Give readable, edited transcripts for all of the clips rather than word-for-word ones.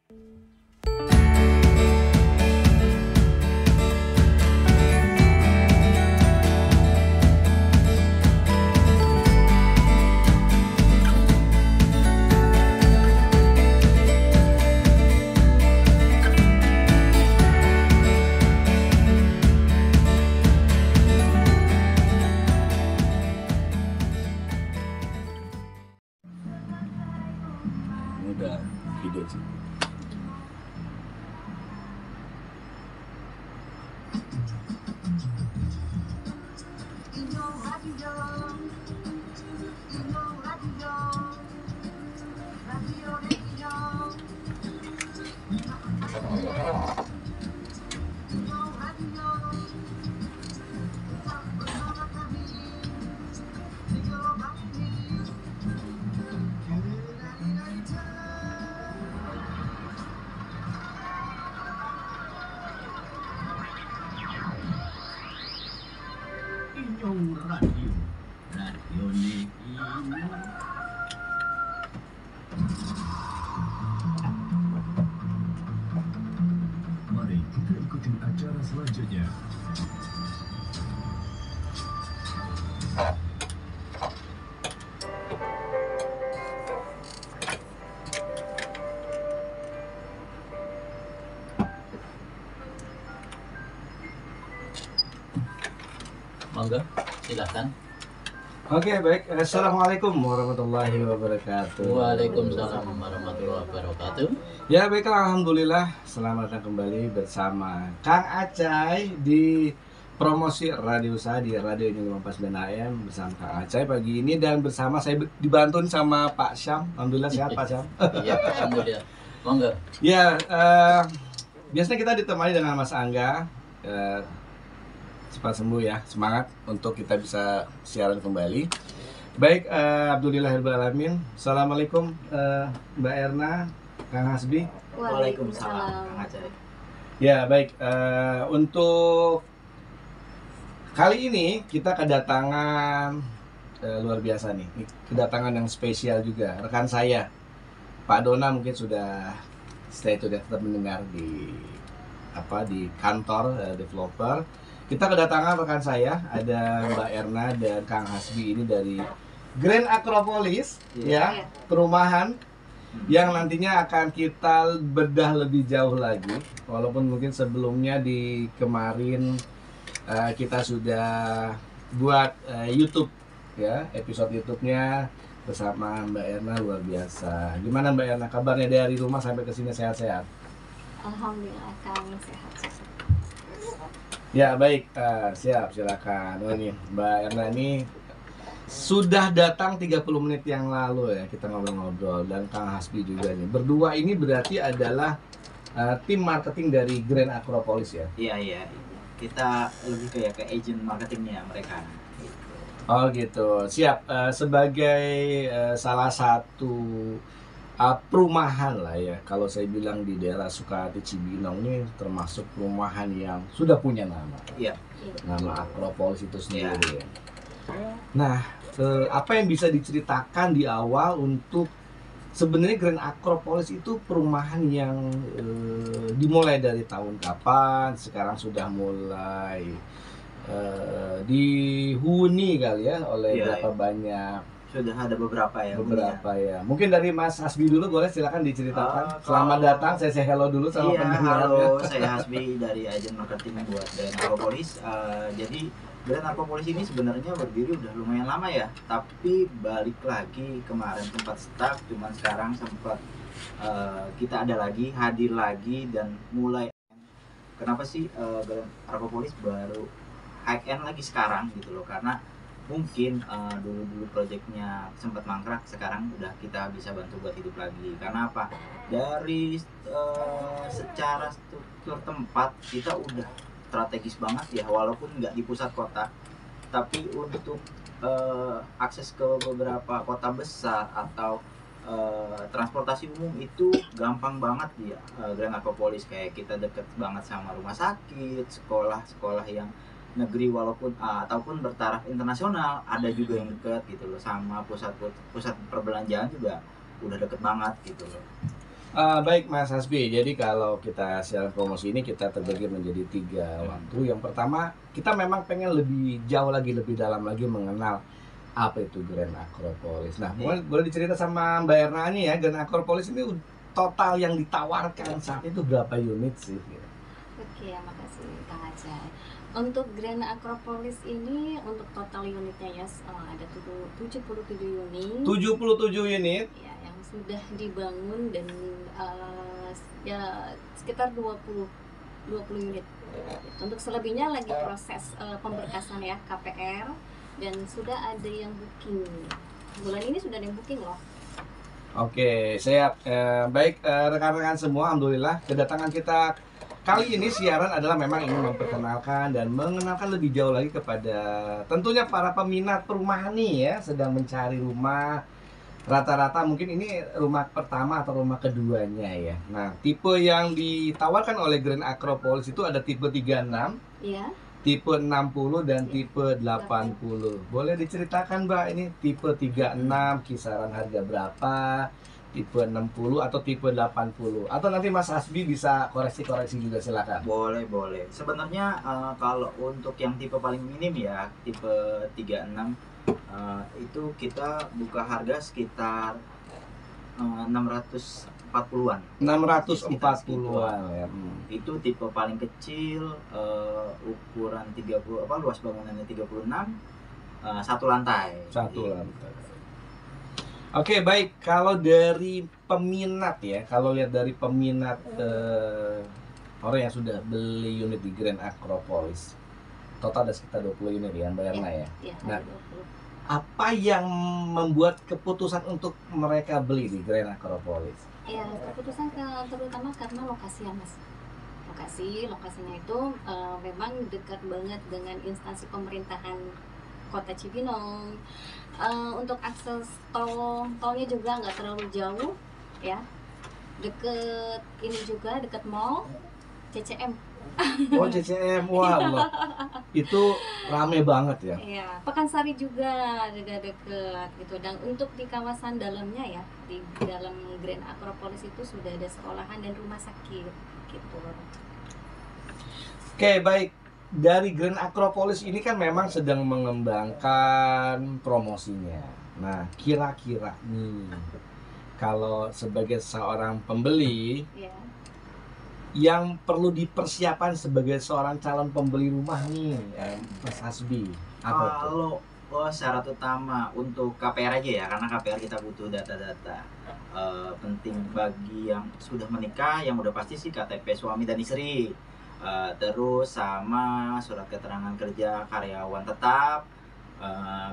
Udah video sih. Inyong radio, radio ni Mari kita ikuti acara selanjutnya. Monggo, silahkan. Oke, baik. Assalamualaikum warahmatullahi wabarakatuh. Waalaikumsalam warahmatullahi wabarakatuh. Ya, baiklah, alhamdulillah. Selamat datang kembali bersama Kang Acai di promosi Radio Usaha di Radio ini 54 AM bersama Kang Acai pagi ini, dan bersama saya dibantu sama Pak Syam. Alhamdulillah sehat Pak Syam. Iya, alhamdulillah. Monggo. Ya, biasanya kita ditemani dengan Mas Angga. Cepat sembuh ya, semangat untuk kita bisa siaran kembali. Baik, Alhamdulillahirabbil alamin. Assalamualaikum Mbak Erna, Kang Hasbi. Waalaikumsalam, Kang Acai. Ya, baik. Untuk kali ini kita kedatangan luar biasa nih. Kedatangan yang spesial juga. Rekan saya, Pak Dona, mungkin sudah stay tune, tetap mendengar di kantor developer. Kita kedatangan rekan saya, ada Mbak Erna dan Kang Hasbi ini dari Grand Acropolis, ya, perumahan yang nantinya akan kita bedah lebih jauh lagi. Walaupun mungkin sebelumnya di kemarin kita sudah buat YouTube, ya, episode YouTube-nya bersama Mbak Erna, luar biasa. Gimana Mbak Erna, kabarnya dari rumah sampai ke sini sehat-sehat? Alhamdulillah kami sehat. Ya, baik, siap, silakan. Oh, ini Mbak Erna ini sudah datang 30 menit yang lalu ya, kita ngobrol-ngobrol, dan Kang Hasbi juga nih. Berdua ini berarti adalah tim marketing dari Grand Acropolis ya? Iya. Kita lebih kayak ke agent marketingnya mereka. Oh gitu, siap. Sebagai salah satu perumahan lah ya, kalau saya bilang di daerah Sukahati Cibinong ini termasuk perumahan yang sudah punya nama. Iya. Nama Acropolis itu sendiri. Ya. Nah, apa yang bisa diceritakan di awal untuk sebenarnya Grand Acropolis itu perumahan yang dimulai dari tahun kapan? Sekarang sudah mulai dihuni kali ya oleh berapa banyak? Sudah ada beberapa ya. Ya. Mungkin dari Mas Hasbi dulu, boleh silakan diceritakan. Selamat datang, saya hello dulu sama pendengar. Halo, saya Hasbi dari agen marketing buat Grand Acropolis. Jadi Grand Acropolis ini sebenarnya berdiri udah lumayan lama ya, tapi balik lagi kemarin sempat stuck, cuman sekarang sempat kita ada lagi, hadir lagi, dan mulai. Kenapa sih Grand Acropolis baru high end lagi sekarang gitu loh, karena mungkin dulu proyeknya sempat mangkrak, sekarang udah kita bisa bantu buat hidup lagi. Karena apa? Dari secara struktur tempat kita udah strategis banget ya, walaupun nggak di pusat kota, tapi untuk akses ke beberapa kota besar atau transportasi umum itu gampang banget ya. Grand Acropolis kayak kita deket banget sama rumah sakit, sekolah yang negeri walaupun ataupun bertaraf internasional, ada juga yang dekat gitu loh, sama pusat perbelanjaan juga udah deket banget gitu loh. Baik Mas Hasbi, jadi kalau kita siaran promosi ini kita terbagi menjadi 3 waktu. Yang pertama, kita memang pengen lebih jauh lagi, lebih dalam lagi mengenal apa itu Grand Acropolis. Nah, boleh dicerita sama Mbak Erna nih ya, Grand Acropolis ini total yang ditawarkan saat itu berapa unit sih? Oke, makasih Kang Aceh. Untuk Grand Acropolis ini untuk total unitnya ya ada 77 unit. 77 unit. Ya, yang sudah dibangun dan ya sekitar 20 unit. Untuk selebihnya lagi proses pemberkasan ya KPR dan sudah ada yang booking. Bulan ini sudah ada yang booking loh. Oke, siap. Baik rekan-rekan semua, alhamdulillah kedatangan kita kali ini siaran adalah memang ingin memperkenalkan dan mengenalkan lebih jauh lagi kepada tentunya para peminat perumahan nih ya, sedang mencari rumah. Rata-rata mungkin ini rumah pertama atau rumah keduanya ya. Nah, tipe yang ditawarkan oleh Grand Acropolis itu ada tipe 36, Iya. tipe 60 dan tipe 80. Boleh diceritakan Mbak, ini tipe 36 kisaran harga berapa? Tipe 60 atau tipe 80? Atau nanti Mas Hasbi bisa koreksi-koreksi juga, silakan. Boleh. Sebenarnya kalau untuk yang tipe paling minim ya, tipe 36 itu kita buka harga sekitar 640-an. 640-an ya. Itu tipe paling kecil, ukuran 30 luas bangunannya 36, satu lantai. Satu lantai. Oke, baik. Kalau dari peminat ya, kalau lihat dari peminat orang yang sudah beli unit di Grand Acropolis, total ada sekitar 20 unit ya Mbak Erna ya. Iya, Nah, ada 20. apa yang membuat keputusan untuk mereka beli di Grand Acropolis? Ya, keputusan terutama karena lokasi ya Mas. Lokasinya itu memang dekat banget dengan instansi pemerintahan Kota Cibinong. Untuk akses tolnya juga nggak terlalu jauh ya. Deket mall CCM. Oh, CCM, wah Allah. Itu rame banget ya. Iya, Pekansari juga deket gitu. Dan untuk di kawasan dalamnya ya, di dalam Grand Acropolis itu sudah ada sekolahan dan rumah sakit gitu. Oke, baik. Dari Grand Acropolis ini kan memang sedang mengembangkan promosinya. Nah, kira-kira nih, kalau sebagai seorang pembeli Ya. yang perlu dipersiapkan sebagai seorang calon pembeli rumah nih, Mas Hasbi, apa tuh? Kalau syarat utama untuk KPR aja ya, karena KPR kita butuh data-data penting bagi yang sudah menikah, yang udah pasti sih KTP suami dan istri, terus sama surat keterangan kerja karyawan tetap,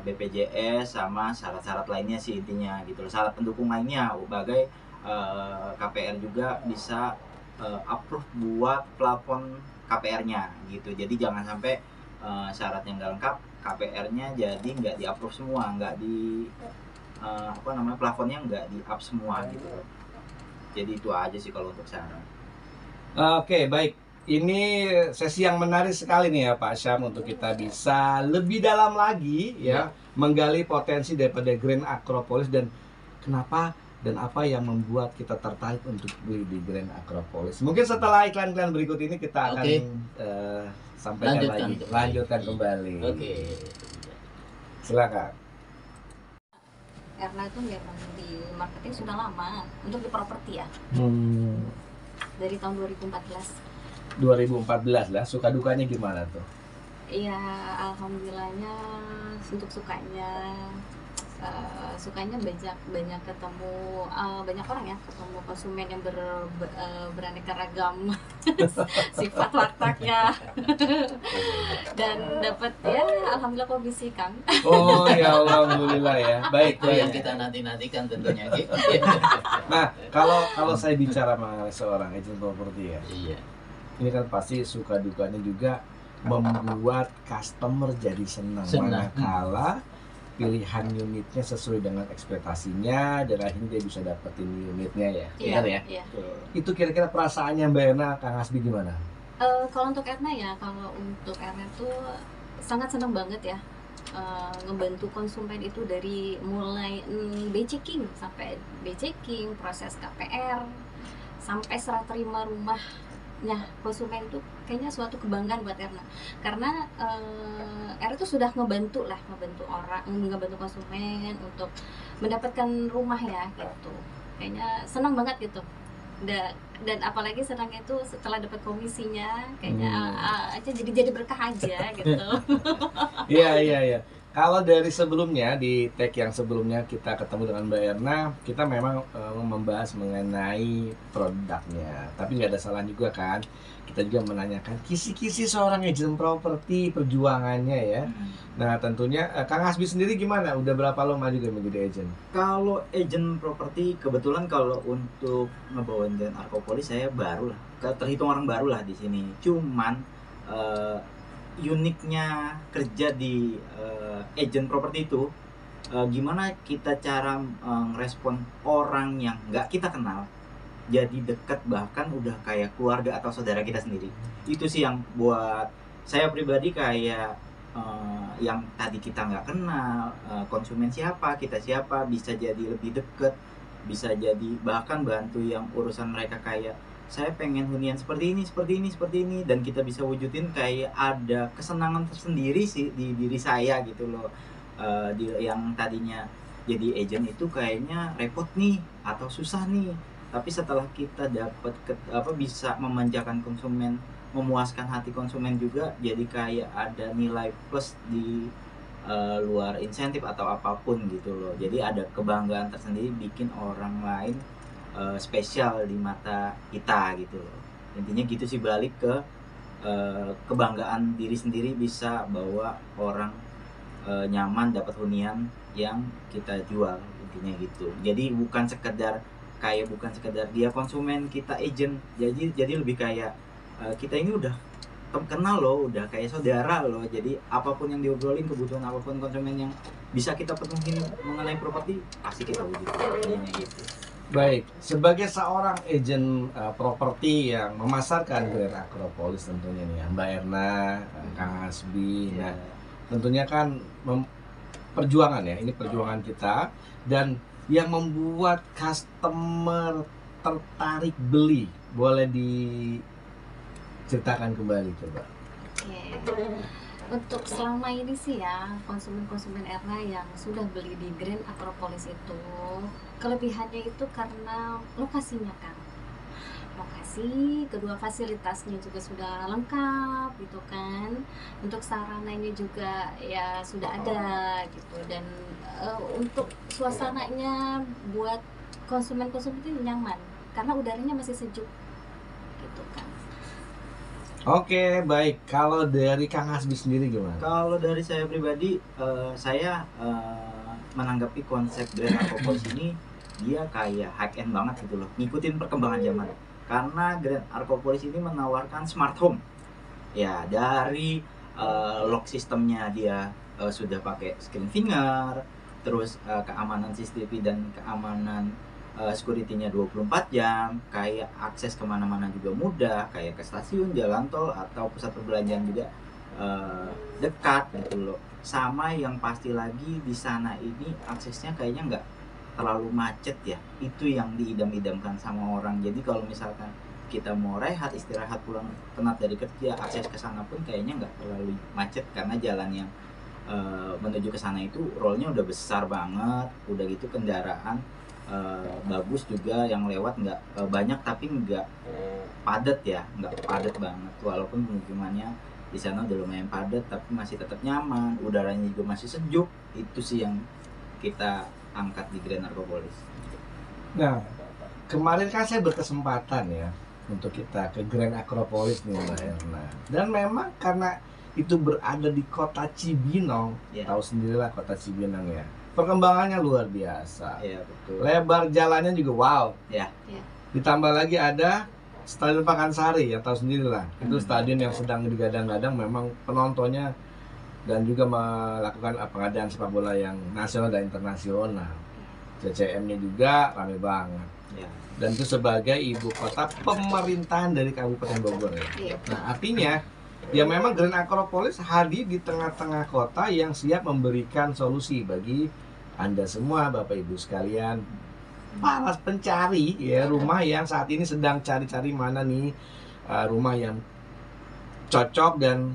BPJS, sama syarat-syarat lainnya sih intinya gitu loh. Syarat pendukung lainnya sebagai KPR juga bisa approve buat plafon KPR-nya gitu. Jadi jangan sampai syaratnya nggak lengkap, KPR-nya jadi nggak di-approve semua, nggak di plafonnya nggak di-up semua gitu. Jadi itu aja sih kalau untuk syarat. Oke, baik. Ini sesi yang menarik sekali nih ya Pak Syam, untuk kita bisa lebih dalam lagi ya, menggali potensi daripada Grand Acropolis dan kenapa dan apa yang membuat kita tertarik untuk beli di Grand Acropolis. Mungkin setelah iklan-iklan berikut ini kita akan sampaikan lanjutkan kembali. Oke. Silakan. Karena itu memang di marketing sudah lama untuk di properti ya. Dari tahun 2014 lah, suka dukanya gimana tuh? Iya, alhamdulillahnya untuk sukanya banyak ketemu banyak orang ya, ketemu konsumen yang beraneka ragam sifat wataknya dan dapat ya alhamdulillah komisi Kang. Oh ya alhamdulillah ya, baik Itu yang kita nanti-nantikan tentunya. Nah, kalau saya bicara mengenai seorang agent properti ya, Iya. ini kan pasti suka dukanya juga membuat customer jadi senang. Manakala pilihan unitnya sesuai dengan ekspektasinya dan akhirnya dia bisa dapetin unitnya ya. Iya, Benar ya? iya. Itu kira-kira perasaannya Mbak Erna, Kang Hasbi gimana? Kalau untuk Erna ya, kalau untuk Erna tuh sangat senang banget ya, ngebantu konsumen itu dari mulai B-checking sampai B-checking, proses KPR, sampai serah terima rumahnya konsumen itu kayaknya suatu kebanggaan buat Erna, karena Erna itu sudah ngebantu orang, ngebantu konsumen untuk mendapatkan rumah ya gitu. Kayaknya senang banget gitu. Dan apalagi senangnya itu setelah dapat komisinya, kayaknya aja jadi berkah aja gitu. Iya. Kalau dari sebelumnya, di tag yang sebelumnya kita ketemu dengan Mbak Erna, kita memang membahas mengenai produknya. Tapi nggak ada salah juga kan, kita juga menanyakan kisi-kisi seorang agent properti, perjuangannya ya. Nah tentunya Kang Hasbi sendiri gimana? Udah berapa lama juga menjadi agent? Kalau agent properti, kebetulan kalau untuk ngebawain Grand Arkopolis saya baru lah, terhitung orang baru lah di sini. Cuman uniknya kerja di agent properti itu, gimana kita cara ngerespon orang yang nggak kita kenal jadi dekat, bahkan udah kayak keluarga atau saudara kita sendiri. Itu sih yang buat saya pribadi kayak yang tadi kita nggak kenal, konsumen siapa, kita siapa, bisa jadi lebih deket, bisa jadi bahkan bantu yang urusan mereka kayak saya pengen hunian seperti ini, dan kita bisa wujudin kayak ada kesenangan tersendiri sih di diri saya gitu loh. Yang tadinya jadi agent itu kayaknya repot nih atau susah nih, tapi setelah kita dapat bisa memanjakan konsumen, memuaskan hati konsumen juga, jadi kayak ada nilai plus di luar insentif atau apapun gitu loh. Jadi ada kebanggaan tersendiri bikin orang lain spesial di mata kita gitu loh. Intinya gitu sih, balik ke kebanggaan diri sendiri bisa bawa orang nyaman dapat hunian yang kita jual, intinya gitu. Jadi bukan sekedar dia konsumen, kita agent, jadi lebih kayak kita ini udah kenal loh, udah kayak saudara loh. Jadi apapun yang diobrolin, kebutuhan apapun konsumen yang bisa kita penuhin mengenai properti pasti kita wujudin, gitu. Baik, sebagai seorang agent properti yang memasarkan Grand Acropolis tentunya nih ya, Mbak Erna, Kang Hasbi, nah tentunya kan perjuangan ya, ini perjuangan kita, dan yang membuat customer tertarik beli, boleh diceritakan kembali coba. Oke. Untuk selama ini sih ya, konsumen-konsumen Erna yang sudah beli di Grand Acropolis itu, kelebihannya itu karena lokasinya kan. Lokasi, kedua fasilitasnya juga sudah lengkap gitu kan. Untuk sarananya juga ya sudah ada gitu, dan untuk suasananya buat konsumen-konsumen itu nyaman karena udaranya masih sejuk gitu kan. Oke, baik. Kalau dari Kang Hasbi sendiri gimana? Kalau dari saya pribadi, saya menanggapi konsep Grand Acropolis ini, dia kayak high end banget gitu loh, ngikutin perkembangan zaman. Karena Grand Acropolis ini menawarkan smart home. Ya, dari lock sistemnya dia sudah pakai screen finger, terus keamanan CCTV dan keamanan security-nya 24 jam, kayak akses kemana-mana juga mudah, kayak ke stasiun, jalan tol, atau pusat perbelanjaan juga dekat gitu loh. Sama yang pasti lagi di sana ini aksesnya kayaknya nggak terlalu macet ya, itu yang diidam-idamkan sama orang. Jadi kalau misalkan kita mau rehat, istirahat, pulang penat dari kerja, akses ke sana pun kayaknya nggak terlalu macet, karena jalan yang menuju ke sana itu rollnya udah besar banget, udah gitu kendaraan bagus juga yang lewat, nggak banyak tapi nggak padat ya, nggak padat banget. Walaupun pemukimannya di sana udah lumayan padat, tapi masih tetap nyaman, udaranya juga masih sejuk. Itu sih yang kita angkat di Grand Acropolis. Nah, kemarin kan saya berkesempatan ya untuk kita ke Grand Acropolis nih Mbak Erna, dan memang karena itu berada di kota Cibinong, tahu sendirilah kota Cibinong ya, perkembangannya luar biasa. Iya, betul. Lebar jalannya juga wow. Ya. Ditambah lagi ada Stadion Pakansari, yang tahu sendirilah. Itu stadion yang sedang digadang-gadang, memang penontonnya dan juga melakukan pengadaan sepak bola yang nasional dan internasional. CCM-nya juga rame banget. Ya. Dan itu sebagai ibu kota pemerintahan dari Kabupaten Bogor ya. Nah, artinya ya memang Grand Acropolis hadir di tengah-tengah kota yang siap memberikan solusi bagi Anda semua, Bapak Ibu sekalian, para pencari ya rumah yang saat ini sedang cari-cari mana nih rumah yang cocok, dan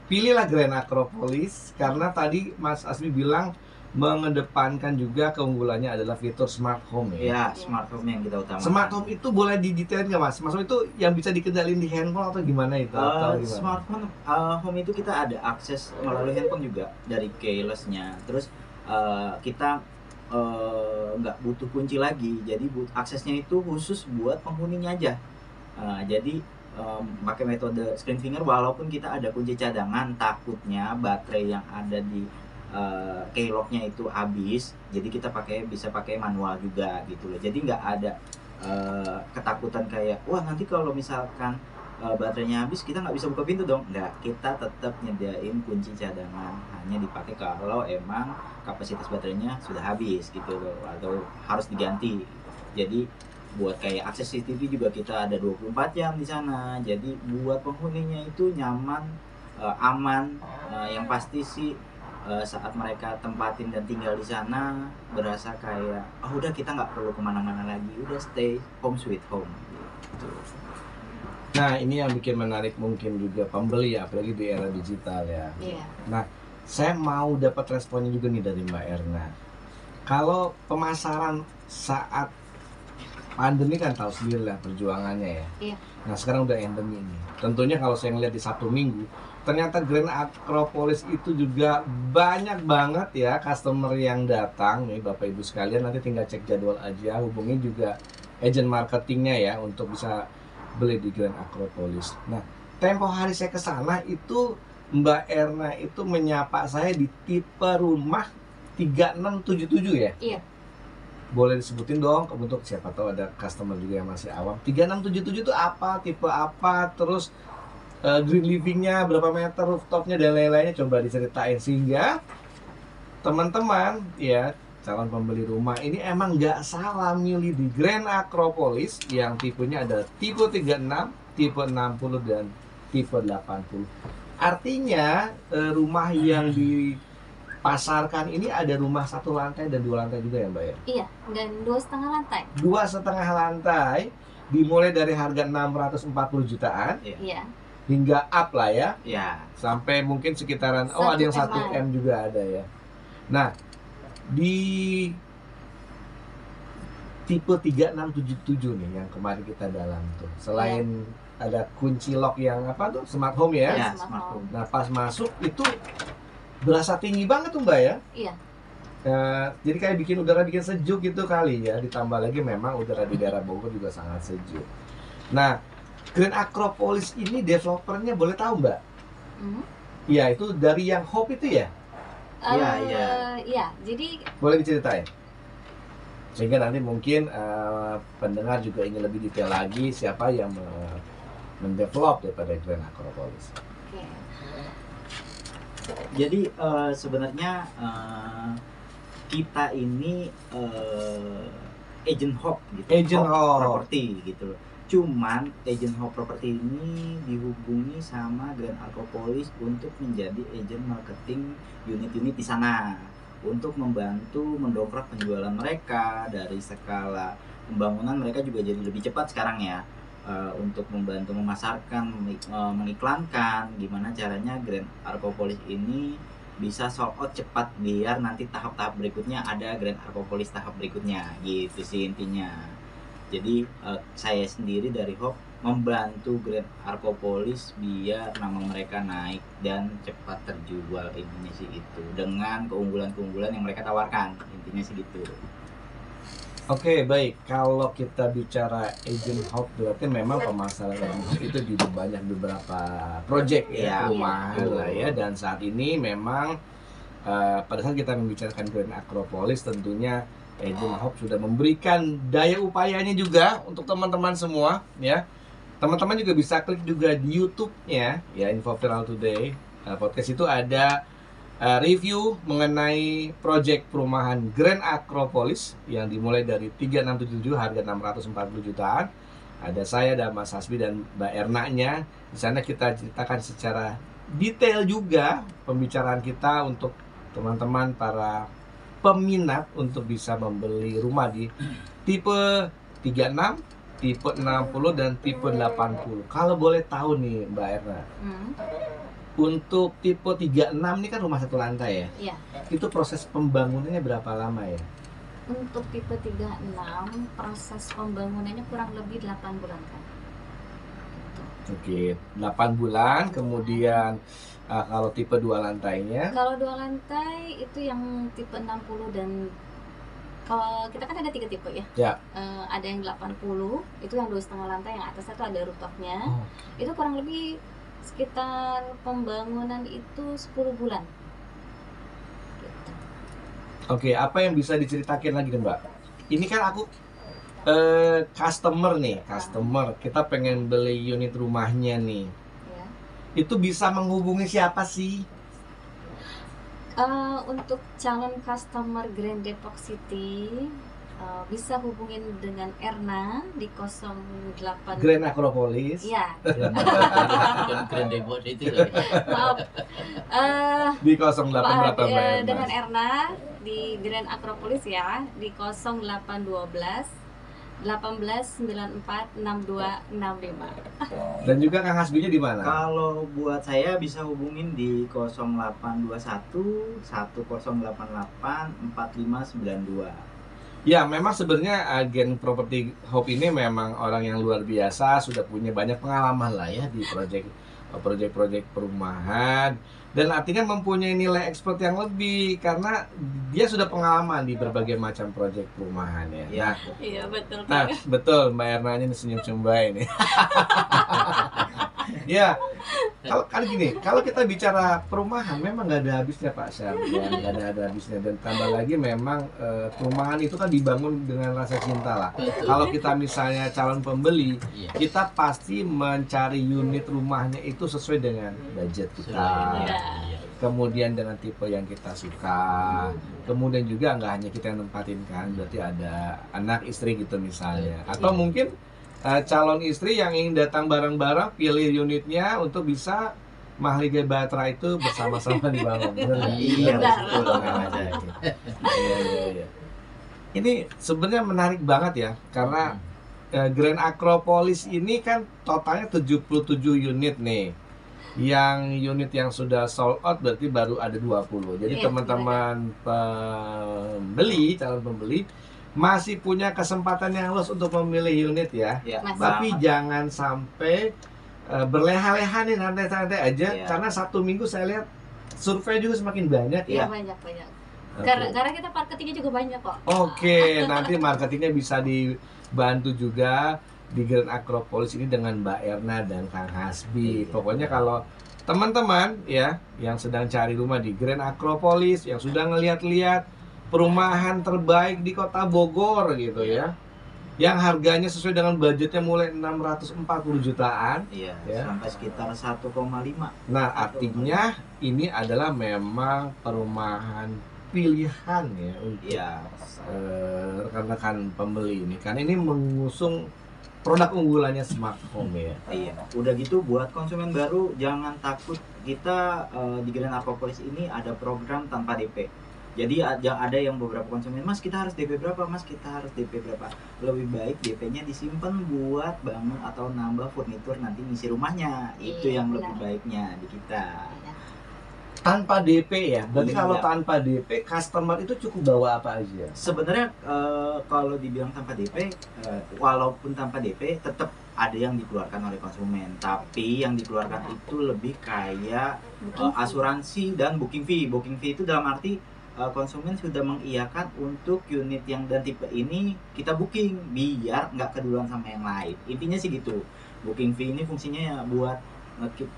pilihlah Grand Acropolis karena tadi Mas Asmi bilang mengedepankan juga keunggulannya adalah fitur smart home ya. Ya, smart home yang kita utamakan. Smart home itu boleh didetailin nggak Mas? Smart home itu yang bisa dikendalin di handphone atau gimana itu? Atau gimana? Smart home itu kita ada akses melalui handphone juga dari keyless-nya. Terus kita nggak butuh kunci lagi, jadi aksesnya itu khusus buat penghuninya aja. Jadi pakai metode screen finger, walaupun kita ada kunci cadangan, takutnya baterai yang ada di keylocknya itu habis, jadi kita bisa pakai manual juga gitu loh. Jadi nggak ada ketakutan kayak wah nanti kalau misalkan baterainya habis kita nggak bisa buka pintu dong. Nggak, kita tetap nyediain kunci cadangan, hanya dipakai kalau emang kapasitas baterainya sudah habis gitu loh, atau harus diganti. Jadi buat kayak akses CCTV juga kita ada 24 jam di sana. Jadi buat penghuninya itu nyaman, aman, yang pasti sih saat mereka tempatin dan tinggal di sana berasa kayak oh udah kita nggak perlu kemana-mana lagi, udah stay home sweet home gitu. Nah ini yang bikin menarik mungkin juga pembeli ya, apalagi di era digital ya. Iya. Nah saya mau dapat responnya juga nih dari Mbak Erna. Kalau pemasaran saat pandemi kan tahu sendiri lah perjuangannya ya. Iya. Nah sekarang udah endemi ini. Tentunya kalau saya ngeliat di Sabtu Minggu, ternyata Grand Acropolis itu juga banyak banget ya customer yang datang nih Bapak Ibu sekalian. Nanti tinggal cek jadwal aja, hubungi juga agent marketingnya ya untuk bisa beli di Grand Acropolis. Nah tempo hari saya ke sana itu Mbak Erna itu menyapa saya di tipe rumah 3677 ya. Iya. Boleh disebutin dong untuk siapa tahu ada customer juga yang masih awam. 3677 itu apa, tipe apa, terus green livingnya berapa meter, rooftopnya dan lain-lainnya coba diceritain sehingga teman-teman ya calon pembeli rumah ini emang nggak salah milih di Grand Acropolis yang tipenya ada tipe 36, tipe 60 dan tipe 80. Artinya rumah yang dipasarkan ini ada rumah 1 lantai dan 2 lantai juga ya Mbak ya? Iya, dan 2,5 lantai. 2,5 lantai dimulai dari harga 640 jutaan. Iya. Hingga up lah ya. Ya. Sampai mungkin sekitaran ada yang 1M juga ada ya. Nah, di tipe 3677 nih yang kemarin kita dalam tuh. Selain ada kunci lock yang apa tuh? Smart home ya. Ya, smart home. Nah, pas masuk itu berasa tinggi banget tuh Mbak ya. Iya. Jadi kayak bikin sejuk gitu kali ya. Ditambah lagi memang udara di daerah Bogor juga sangat sejuk. Nah, Grand Acropolis ini developernya boleh tahu Mbak? Iya, itu dari yang Hope itu ya? Iya, jadi Boleh diceritain? Sehingga nanti mungkin pendengar juga ingin lebih detail lagi siapa yang mendevelop daripada Grand Acropolis. oke. Jadi sebenarnya kita ini agent Hop gitu. Agent Hop. Property gitu loh. Cuman agent Hop Property ini dihubungi sama Grand Acropolis untuk menjadi agent marketing unit-unit di sana untuk membantu mendongkrak penjualan mereka. Dari skala pembangunan mereka juga jadi lebih cepat sekarang ya, untuk membantu memasarkan, mengiklankan gimana caranya Grand Acropolis ini bisa sold out cepat biar nanti tahap-tahap berikutnya ada Grand Acropolis tahap berikutnya gitu sih intinya. Jadi saya sendiri dari Hope membantu Grand Acropolis biar nama mereka naik dan cepat terjual, intinya sih itu dengan keunggulan-keunggulan yang mereka tawarkan, intinya sih gitu. Oke, baik. Kalau kita bicara agent Hope berarti memang pemasaran rumah itu di banyak beberapa project ya, Iya, rumah iya. lah ya. Dan saat ini memang pada saat kita membicarakan Grand Acropolis tentunya agent Hope sudah memberikan daya upayanya juga untuk teman-teman semua ya. Teman-teman juga bisa klik juga di YouTube-nya ya, Info Viral Today. Podcast itu ada review mengenai proyek perumahan Grand Acropolis yang dimulai dari 3677 harga 640 jutaan. Ada saya dan Mas Hasbi dan Mbak Ernanya. Di sana kita ceritakan secara detail juga pembicaraan kita untuk teman-teman para peminat untuk bisa membeli rumah di tipe 36, tipe 60 dan tipe 80. Kalau boleh tahu nih Mbak Erna, untuk tipe 36 ini kan rumah satu lantai ya? Iya. Itu proses pembangunannya berapa lama ya? Untuk tipe 36 proses pembangunannya kurang lebih 8 bulan kan. Oke, 8 bulan, kemudian kalau tipe 2 lantainya? Kalau 2 lantai itu yang tipe 60 dan kalau kita kan ada 3 tipe ya. Ya. Ada yang 80, itu yang 2,5 lantai, yang atasnya tuh ada rooftopnya. Oh. Itu kurang lebih sekitar pembangunan itu 10 bulan. Gitu. Oke, apa yang bisa diceritakan lagi nih Mbak? Ini kan aku customer nih, kita pengen beli unit rumahnya nih. Ya. Itu bisa menghubungi siapa sih? Untuk calon customer Grand Depok City bisa hubungin dengan Erna di 08. Grand Acropolis. Iya, Bukan Grand Depok itu loh. maaf. Di 08 Maaf, berapa Mbak Erna? dengan Erna di Grand Acropolis ya, di 0812 1894 6265. Dan juga Kang Hasbinya di mana? Kalau buat saya bisa hubungin di 0821 1088 4592. Ya, memang sebenarnya agen Properti Hope ini memang orang yang luar biasa, sudah punya banyak pengalaman lah ya di proyek perumahan, dan artinya mempunyai nilai ekspor yang lebih karena dia sudah pengalaman di berbagai macam proyek perumahan ya. Ya. Iya, betul. Nah, betul Mbak Erna ini senyum-senyum baik ini. Ya, kalau kita bicara perumahan memang nggak ada habisnya Pak Syam, ya, nggak ada habisnya, dan tambah lagi memang perumahan itu kan dibangun dengan rasa cinta lah. Kalau kita misalnya calon pembeli, Iya. kita pasti mencari unit rumahnya itu sesuai dengan budget kita, Iya. kemudian dengan tipe yang kita suka, kemudian juga nggak hanya kita yang nempatin kan, berarti ada anak istri gitu misalnya, atau mungkin calon istri yang ingin datang bareng-bareng pilih unitnya untuk bisa Mahligai Batra itu bersama-sama dibangun. Bener nggak? Iya, betul. Iya. Ini sebenarnya menarik banget ya, karena Grand Acropolis ini kan totalnya 77 unit nih. Yang unit yang sudah sold out berarti baru ada 20. Jadi Iya, teman-teman calon pembeli masih punya kesempatan yang luas untuk memilih unit ya. Ya, Mas. Tapi jangan sampai berleha-leha nih, santai-santai aja, Iya. karena satu minggu saya lihat survei juga semakin banyak ya. Iya, banyak. Oke. Karena kita marketingnya juga banyak kok. Oke, nanti marketingnya bisa dibantu juga di Grand Acropolis ini dengan Mbak Erna dan Kang Hasbi. Iya. Pokoknya kalau teman-teman ya yang sedang cari rumah di Grand Acropolis, yang sudah ngeliat-liat perumahan terbaik di kota Bogor gitu ya, yang harganya sesuai dengan budgetnya mulai 640 jutaan. Iya, Ya. sampai sekitar 1,5. Nah, artinya ini adalah memang perumahan pilihan ya untuk Iya. rekan-rekan pembeli ini, karena ini mengusung produk unggulannya Smart Home ya. Iya, udah gitu buat konsumen baru jangan takut, kita di Grand Acropolis ini ada program tanpa DP. Jadi ada yang beberapa konsumen, Mas kita harus DP berapa, Mas kita harus DP berapa. Lebih baik DP-nya disimpan buat bangun atau nambah furnitur nanti ngisi rumahnya. Itu Iya, yang benar. lebih baiknya di kita. Iya. Tanpa DP ya, berarti Iya. kalau tanpa DP customer itu cukup bawa apa aja? Sebenarnya kalau dibilang tanpa DP, walaupun tanpa DP tetap ada yang dikeluarkan oleh konsumen, tapi yang dikeluarkan itu lebih kayak Booking fee. asuransi dan booking fee. Booking fee itu dalam arti konsumen sudah mengiyakan untuk unit yang dan tipe ini kita booking biar nggak keduluan sama yang lain. Intinya sih gitu. Booking fee ini fungsinya ya buat nge-keep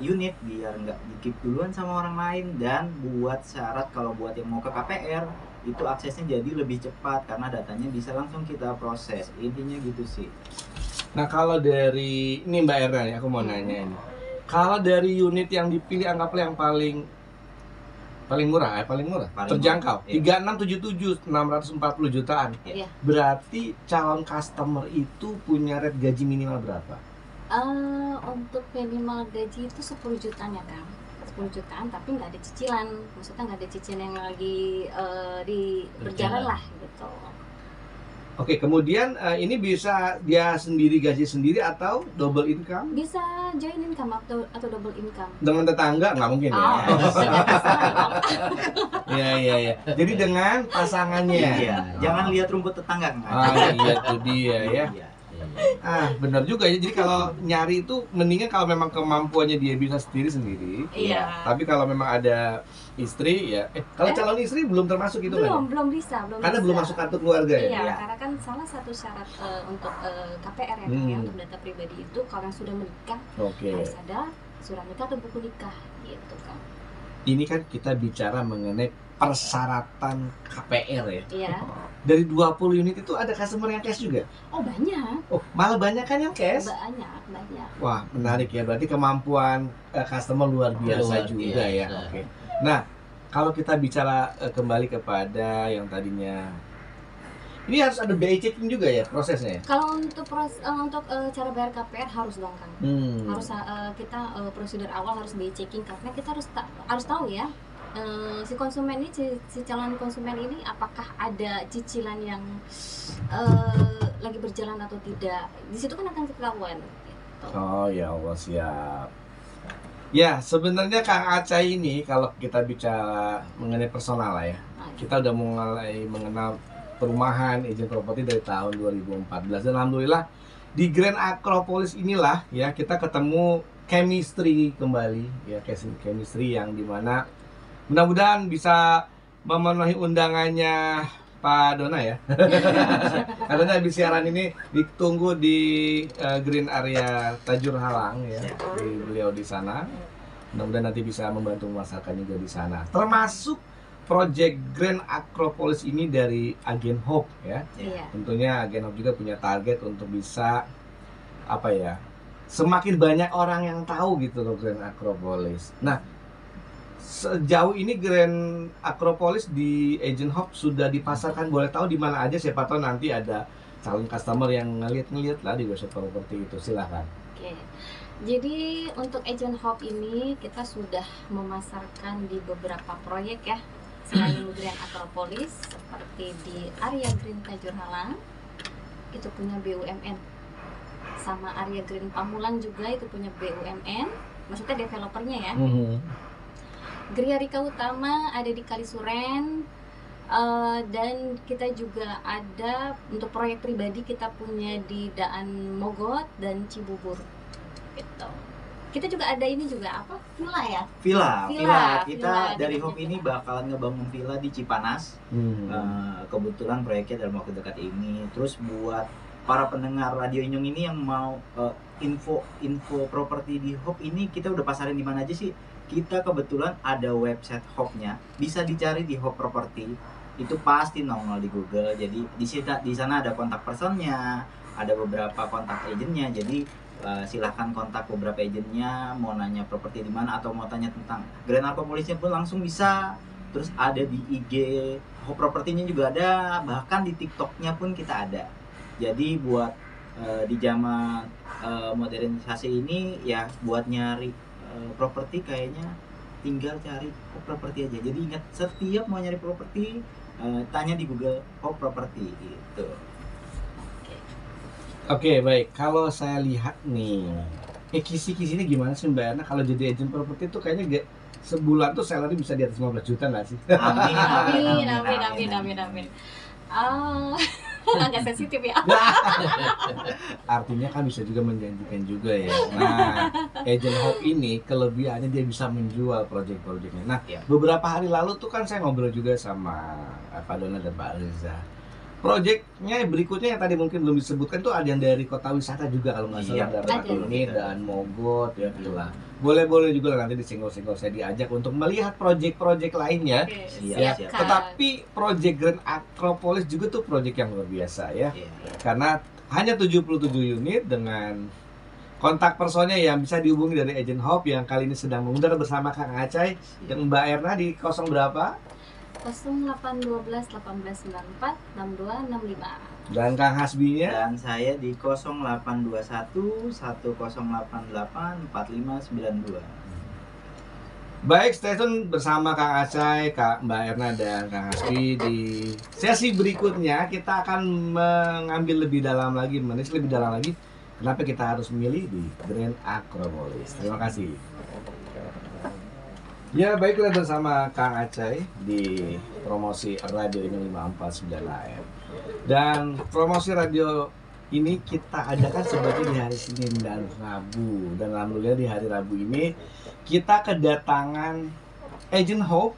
unit biar nggak di-keep duluan sama orang lain, dan buat syarat kalau buat yang mau ke KPR itu aksesnya jadi lebih cepat karena datanya bisa langsung kita proses. Intinya gitu sih. Nah, kalau dari ini Mbak Erna ya, aku mau nanya ini. Kalau dari unit yang dipilih, anggaplah yang paling murah, Paling terjangkau, murah, iya. 3677 640 jutaan. Iya. Berarti calon customer itu punya rate gaji minimal berapa? Untuk minimal gaji itu 10 jutaan ya Kang. 10 jutaan tapi nggak ada cicilan. Maksudnya nggak ada cicilan yang lagi berjalan lah gitu. Oke, kemudian ini bisa dia sendiri gaji sendiri atau double income Bisa join income atau double income. dengan tetangga nggak mungkin ya? Oh, tidak masalah dong. Iya iya iya. Jadi dengan pasangannya. Iya, jangan lihat rumput tetangga kan. Ah iya itu dia ya. Iya. Ah benar juga ya. Jadi kalau nyari itu mendingan kalau memang kemampuannya dia bisa sendiri. Iya. Tapi kalau memang ada istri ya, kalau calon istri belum termasuk itu kan? Belum bisa. Karena belum masuk kartu keluarga ya. Iya, Iya. karena kan salah satu syarat untuk KPR ya, Kak, ya, untuk data pribadi itu kalau yang sudah menikah Oke. harus ada surat nikah atau buku nikah gitu kan. Ini kan kita bicara mengenai persyaratan KPR ya. Iya. Dari 20 unit itu ada customer yang cash juga. Oh, banyak. Oh, malah banyak kan yang cash? Banyak. Wah, menarik ya. Berarti kemampuan customer luar biasa Luar juga ya. biasa. Oke. Nah, kalau kita bicara kembali kepada yang tadinya ini harus ada BI checking juga ya prosesnya. Kalau untuk cara bayar KPR harus dong, Kang. Harus kita prosedur awal harus BI checking karena kita harus tahu ya si konsumen ini si calon konsumen ini apakah ada cicilan yang lagi berjalan atau tidak. Di situ kan akan ketahuan. Gitu. Oh ya Allah, siap. Ya sebenarnya Kang Aca ini kalau kita bicara mengenai personal lah ya, kita udah mulai mengenal perumahan agent properti dari tahun 2014 dan alhamdulillah di Grand Acropolis inilah ya kita ketemu chemistry kembali ya, chemistry yang dimana mudah-mudahan bisa memenuhi undangannya Pak Dona ya. Katanya habis siaran ini ditunggu di Green Area Tajur Halang ya, di beliau di sana. Mudah-mudahan nanti bisa membantu memasarkan juga di sana. Termasuk Project Grand Acropolis ini dari Agen Hope ya. Iya. Tentunya Agen Hope juga punya target untuk bisa apa ya? Semakin banyak orang yang tahu gitu loh Grand Acropolis. Nah, sejauh ini Grand Acropolis di Agent Hope sudah dipasarkan, boleh tahu di mana aja, siapa tahu nanti ada calon customer yang ngeliat lah di website properti itu, silahkan. Oke. Jadi untuk Agent Hope ini kita sudah memasarkan di beberapa proyek ya selain Grand Acropolis seperti di area Green Tajur Halang itu punya BUMN, sama area Green Pamulang juga itu punya BUMN, maksudnya developernya ya. Gria Rika Utama ada di Kalisuren, dan kita juga ada untuk proyek pribadi kita punya di Daan Mogot dan Cibubur gitu. Kita juga ada ini juga apa? Villa ya? Villa. Kita Villa, dari kita Hope punya ini villa. bakalan ngebangun villa di Cipanas. Kebetulan proyeknya dalam waktu dekat ini. Terus buat para pendengar Radio Inyong ini yang mau info properti di Hope ini, kita udah pasarin di mana aja sih? Kita kebetulan ada website Hope-nya, bisa dicari di Hope Property. Itu pasti nongol di Google. Jadi di sana ada kontak personnya, ada beberapa kontak agentnya. Jadi silahkan kontak beberapa agentnya, mau nanya properti di mana atau mau tanya tentang Grand Acropolis-nya pun langsung bisa. Terus ada di IG Hope Property-nya juga ada, bahkan di TikTok-nya pun kita ada. Jadi buat di zaman modernisasi ini ya, buat nyari properti kayaknya tinggal cari Hope Property aja. Jadi ingat, setiap mau nyari properti tanya di Google Hope Property gitu. Oke, baik. Kalau saya lihat nih, kisi-kisinya gimana sih Mbak Erna? Kalau jadi agent properti itu kayaknya sebulan tuh salary bisa di atas 15 juta nggak sih? Amin. Agak sensitif ya. Artinya kan bisa juga menjanjikan juga ya. Nah, agent Hope ini kelebihannya dia bisa menjual proyek-proyeknya. Nah, Ya. beberapa hari lalu tuh kan saya ngobrol juga sama Pak Dona dan Pak Reza. Proyeknya berikutnya yang tadi mungkin belum disebutkan tuh ada yang dari kota wisata juga kalau nggak salah, Iya, ada ada. ini dan Mogot ya gila. Boleh juga nanti disenggol-senggol saya diajak untuk melihat proyek-proyek lainnya. Oke, Siap. siap. Tetapi proyek Grand Acropolis juga tuh proyek yang luar biasa ya. Iya. Karena hanya 77 unit dengan kontak personnya yang bisa dihubungi dari Agent Hope yang kali ini sedang mengundang bersama Kang Acai dan Mbak Erna di 0 berapa? 0812 1894 6265. Dan Kang Hasbi-nya Dan saya di 0821 1088 4592. Baik, stay tune bersama Kang Acai, Mbak Erna, dan Kang Hasbi. Di sesi berikutnya kita akan mengambil lebih dalam lagi, lebih dalam lagi kenapa kita harus memilih di Grand Acropolis. Terima kasih. Ya, baiklah, bersama Kang Acai di promosi Radio Inyong 549 AM. Dan promosi radio ini kita adakan sebagai di hari Senin dan Rabu. Dan alhamdulillah di hari Rabu ini kita kedatangan Agent Hope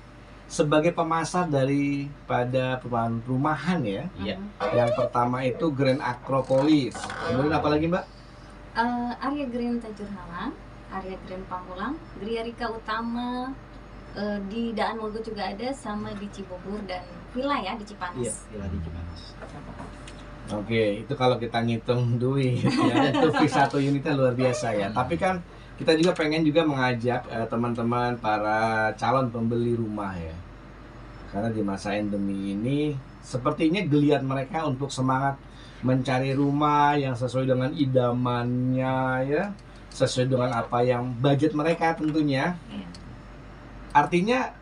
sebagai pemasar daripada perumahan ya. Iya. Yang pertama itu Grand Acropolis. Kemudian apa lagi, Mbak? Area Grand Tajur Halang, area Grand Pamulang, Gria Rika Utama, di Daan Mogot juga ada, sama di Cibubur dan villa ya di Cipanas. Iya, villa di Cipanas. Oke, itu kalau kita ngitung duit ya, itu fee 1 unitnya luar biasa ya. Tapi kan kita juga pengen juga mengajak teman-teman para calon pembeli rumah ya. Karena di masa endemi ini sepertinya geliat mereka untuk semangat mencari rumah yang sesuai dengan idamannya ya, sesuai dengan apa yang budget mereka tentunya. Iya. Artinya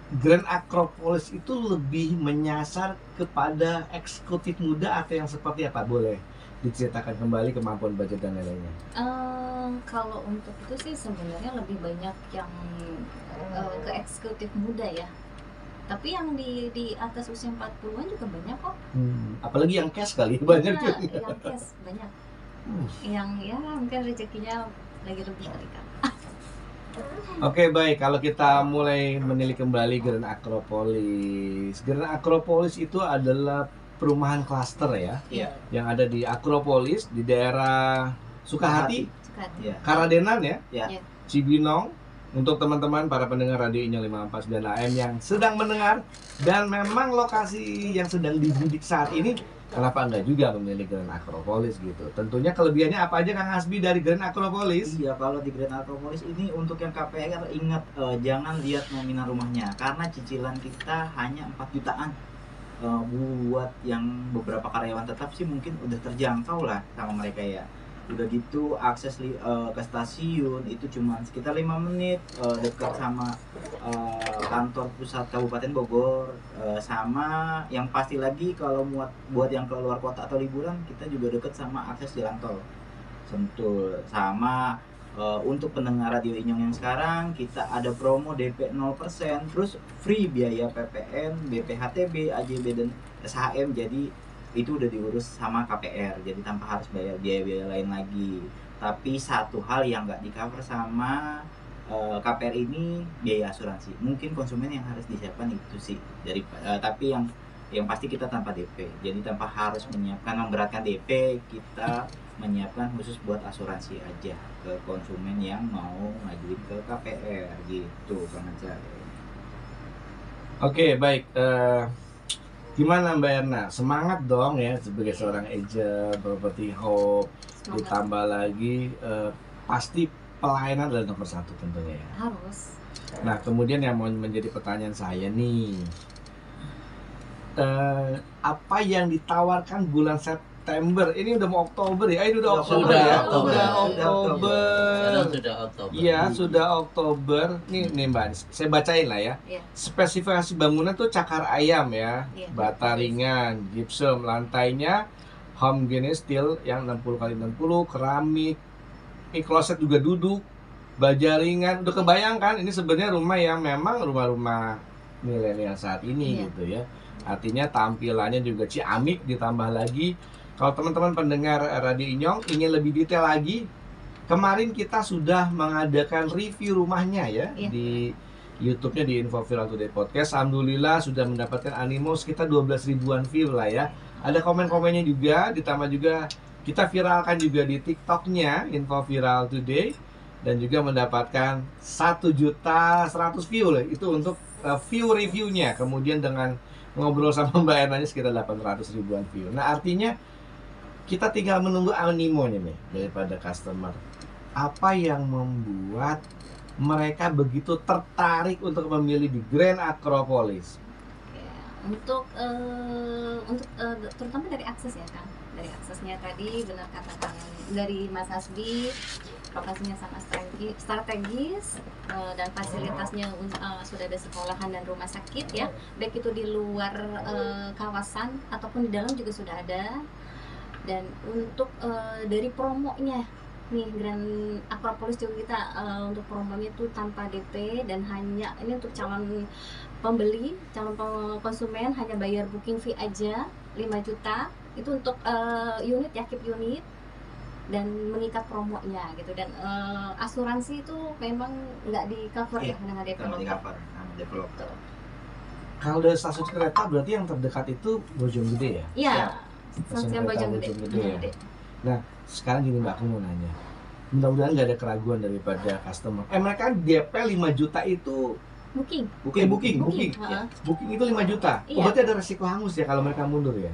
Grand Acropolis itu lebih menyasar kepada eksekutif muda atau yang seperti apa? Boleh diceritakan kembali kemampuan budget dan lain-lainnya. Kalau untuk itu sih sebenarnya lebih banyak yang ke eksekutif muda ya. Tapi yang di atas usia 40-an juga banyak kok. Apalagi yang cash kali banyak Nah, juga. yang cash banyak. Yang ya mungkin rezekinya lagi lebih kali kan. Oke, baik, kalau kita mulai menilik kembali Grand Acropolis. Grand Acropolis itu adalah perumahan klaster ya, Iya. yang ada di Acropolis di daerah Sukahati, Suka. Iya. Karadenan ya, Iya. Cibinong. Untuk teman-teman para pendengar Radio Inyong 549 AM yang sedang mendengar dan memang lokasi yang sedang dibidik saat ini, kenapa enggak juga memilih Grand Acropolis gitu. Tentunya kelebihannya apa aja Kang Hasbi dari Grand Acropolis? Iya, kalau di Grand Acropolis ini untuk yang KPR ingat jangan lihat nominal rumahnya karena cicilan kita hanya 4 jutaan. Buat yang beberapa karyawan tetap sih mungkin udah terjangkau lah sama mereka ya. Udah gitu akses ke stasiun itu cuma sekitar 5 menit, dekat sama kantor pusat Kabupaten Bogor, sama yang pasti lagi kalau buat yang keluar kota atau liburan kita juga deket sama akses jalan tol Sentul. Sama untuk pendengar Radio Inyong yang sekarang kita ada promo DP 0%, terus free biaya PPN, BPHTB, AJB dan SHM. Jadi itu udah diurus sama KPR, jadi tanpa harus bayar biaya-biaya lain lagi. Tapi satu hal yang nggak di cover sama KPR ini biaya asuransi. Mungkin konsumen yang harus disiapkan itu sih dari tapi yang pasti kita tanpa DP, jadi tanpa harus memberatkan DP, kita menyiapkan khusus buat asuransi aja ke konsumen yang mau ngajuin ke KPR gitu Kang Acai. Oke, baik. Gimana Mbak Erna? Semangat dong ya sebagai seorang agent property hope. Semangat. Ditambah lagi pasti pelayanan adalah nomor 1 tentunya ya. Harus. Nah, kemudian yang mau menjadi pertanyaan saya nih, apa yang ditawarkan bulan September? Ini udah mau Oktober ya? Ini udah Oktober Sudah ya? Oktober. Udah Sekarang Oktober. sudah Oktober. Iya, sudah Oktober. Nih Mbak, saya bacain lah ya. Iya. Spesifikasi bangunan tuh cakar ayam ya, Iya. bata ringan, gypsum, lantainya homogene steel yang 60x60, keramik, ini kloset juga duduk, baja ringan. Udah kebayangkan ini sebenarnya rumah yang memang rumah-rumah milenial saat ini Iya. gitu ya. Artinya tampilannya juga ciamik, ditambah lagi kalau teman-teman pendengar Radio Inyong ingin lebih detail lagi, kemarin kita sudah mengadakan review rumahnya ya Iya. di YouTube-nya di Info Viral Today Podcast. Alhamdulillah sudah mendapatkan animo sekitar 12 ribuan view lah ya. Ada komen-komennya juga, ditambah juga kita viralkan juga di TikTok-nya Info Viral Today dan juga mendapatkan 1.100.000 view lah. Itu untuk view reviewnya. Kemudian dengan ngobrol sama Mbak Ernanya sekitar 800 ribuan view. Nah, artinya kita tinggal menunggu animonya nih daripada customer. Apa yang membuat mereka begitu tertarik untuk memilih di Grand Acropolis? Untuk terutama dari akses ya Kang, dari aksesnya tadi benar kata Kang dari Mas Hasbi, lokasinya sangat strategis, dan fasilitasnya sudah ada sekolahan dan rumah sakit ya, baik itu di luar kawasan ataupun di dalam juga sudah ada. Dan untuk dari promonya nih Grand Acropolis juga kita untuk promonya itu tanpa DP dan hanya ini untuk calon pembeli, calon konsumen hanya bayar booking fee aja 5 juta itu untuk unit ya, keep unit dan mengikat promonya gitu. Dan asuransi itu memang nggak di cover ya dengan developer. Kalau dari stasiun kereta berarti yang terdekat itu Bojonggede ya? Iya, Stasiun stasiun kereta Bojonggede. Bojonggede ya. Nah, sekarang gini Mbak, aku mau nanya. Mudah-mudahan nggak ada keraguan daripada customer. Mereka DP 5 juta itu Booking. booking. Ya. Booking itu 5 juta. Iya. Berarti ada resiko hangus ya kalau mereka mundur ya?